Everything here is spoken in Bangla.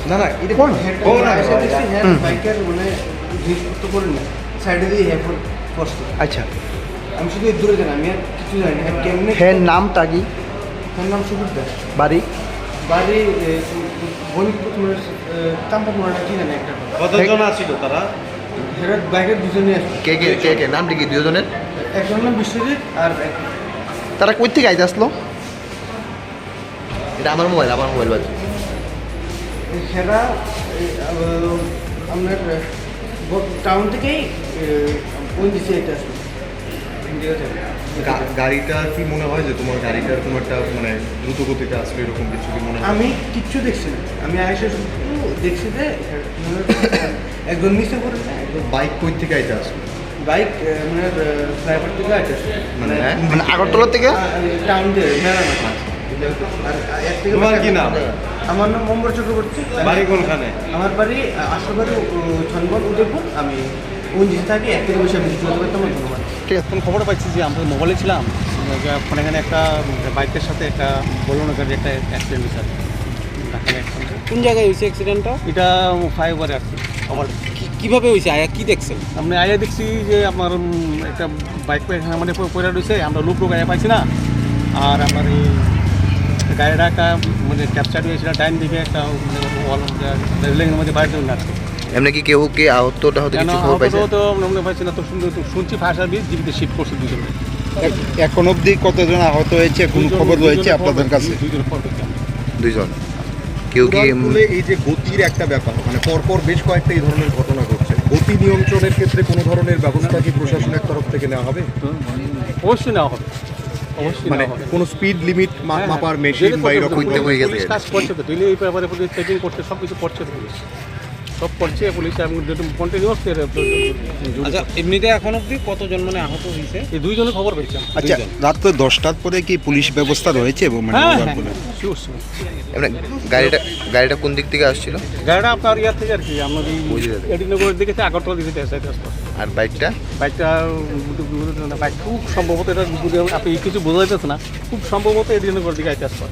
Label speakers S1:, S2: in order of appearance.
S1: না না এটা কোন
S2: বাইকের মানে জিনিসপত্র করে না সাইডে দিয়ে হেডফোন বসতো।
S1: আচ্ছা
S2: আমি শুধু দূরে জানি, আমি আর কিছু জানি না কেমনে।
S1: হ্যাঁ নামটা কি?
S2: তার নাম সুবিধ দাস।
S1: বাড়ি
S2: বাড়ি বণিকপুর চাম্পাপুর কি জানি একটা।
S3: কতজন আসছিল তারা?
S2: হেরাত বাইকের দুজনই আসলো।
S1: কে কে কে কে নামটা কি দুজনের?
S2: একজন নাম বিশ্বজিৎ আর
S1: তারা কই থেকে আইতে আসলো? এটা আমার মোবাইল বাজে।
S2: সেরা আপনার টাউন থেকেই ওই দিকে এটা আসলো।
S3: গাড়িটা কি মনে হয় যে তোমার গাড়িটার কোনো একটা মানে দ্রুত গতিতে আসলে এরকম কিছু কি মনে হয়?
S2: আমি কিচ্ছু দেখছি না, আমি আইসা শুধু দেখছি যে একজন নিচে করে
S3: বাইক কই থেকে আইতে আসলো?
S2: বাইক মানে ফ্লাইওভার থেকে আইতে আসলো,
S1: মানে আগরতলা থেকে
S2: টাউন দিয়ে মেলা মাঠা।
S3: তোমার কি নাম?
S2: আমার নাম অম্বর চক্রবর্তী।
S3: বাড়ি কোনখানে?
S2: আমার বাড়ি আশাবাড়ি ছনবন উদয়পুর। আমি উনজিতে থাকি, এক থেকে বসে আমি কিছু করতে পারতাম। ধন্যবাদ।
S4: ঠিক আছে, খবর পাইছি যে আমরা মোবাইলে ছিলাম, ওখানে এখানে একটা বাইকের সাথে একটা বলুন গাড়ি একটা অ্যাক্সিডেন্ট হয়েছে।
S5: কোন জায়গায় হয়েছে অ্যাক্সিডেন্টটা?
S4: এটা ফ্লাইওভারে আর কি।
S5: আবার কীভাবে হয়েছে? আয়া কী দেখছেন?
S4: আপনি আয়া দেখছি যে আপনার একটা বাইক মানে পয়লা রয়েছে, আমরা লোক আয়া পাইছি না। আর আমার এই গাড়িটা একটা মানে ক্যাপচার হয়েছিল ডাইন দিকে একটা রেলের মধ্যে বাইরে জন্য আছে।
S1: এমনি কি কেউ কি আহতটা হতে কিছু খবর পাইছে?
S4: তো মনে পাইছি না, তো সুন্দর শুনছি ফায়ার সার্ভিস জীবিত শিফট করছে দুজনে।
S3: এখন অবধি কতজন আহত হয়েছে কোনো খবর রয়েছে আপনাদের কাছে?
S1: দুইজন। কেউ কি
S3: এই যে গতির একটা ব্যাপার, মানে পরপর বেশ কয়েকটা এই ধরনের ঘটনা ঘটছে, গতি নিয়ন্ত্রণের ক্ষেত্রে কোনো ধরনের ব্যবস্থা কি প্রশাসনের তরফ থেকে নেওয়া হবে?
S4: অবশ্যই নেওয়া হবে, অবশ্যই
S3: মানে কোনো স্পিড লিমিট মাপার মেশিন বা এরকম
S1: হয়ে গেছে।
S4: কাজ করছে তো ডেলি এই ব্যাপারে পুলিশ চেকিং করছে, সব কিছু করছে পুলিশ, সব করছে পুলিশ এবং কন্টিনিউয়াস।
S5: আচ্ছা, এমনিতে এখন অবধি কতজন মানে আহত হয়েছে?
S4: এই দুইজনের খবর পেয়েছি।
S3: আচ্ছা, রাত্রে 10টার পরে কি পুলিশ ব্যবস্থা রয়েছে? এবং
S1: গাড়িটা কোন দিক থেকে আসছিল?
S4: গাড়িটা আপনার ইয়ার থেকে আর কি, আপনার এডিনগরের দিকে থেকে আগরতলা দিকে আসতে।
S1: আর বাইকটা
S4: বাইক খুব সম্ভবত এটা আপনি কিছু বোঝা যাচ্ছে না, খুব সম্ভবত এডিনগরের দিকে আইতে আসতে।